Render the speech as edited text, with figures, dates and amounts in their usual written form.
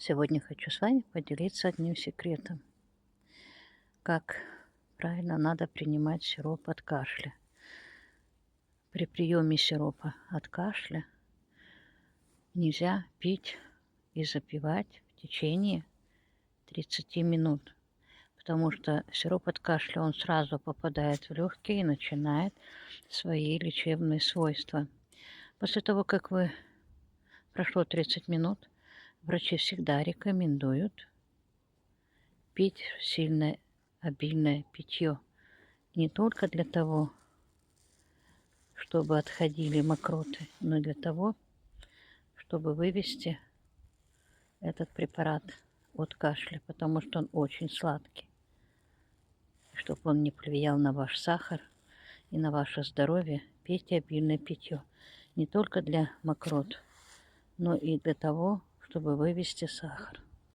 Сегодня хочу с вами поделиться одним секретом. Как правильно надо принимать сироп от кашля. При приеме сиропа от кашля нельзя пить и запивать в течение 30 минут, потому что сироп от кашля, он сразу попадает в легкие и начинает свои лечебные свойства. После того, как прошло 30 минут, врачи всегда рекомендуют пить сильное обильное питье. Не только для того, чтобы отходили мокроты, но и для того, чтобы вывести этот препарат от кашля, потому что он очень сладкий. Чтобы он не повлиял на ваш сахар и на ваше здоровье, пейте обильное питье. Не только для мокрот, но и для того, чтобы вывести сахар.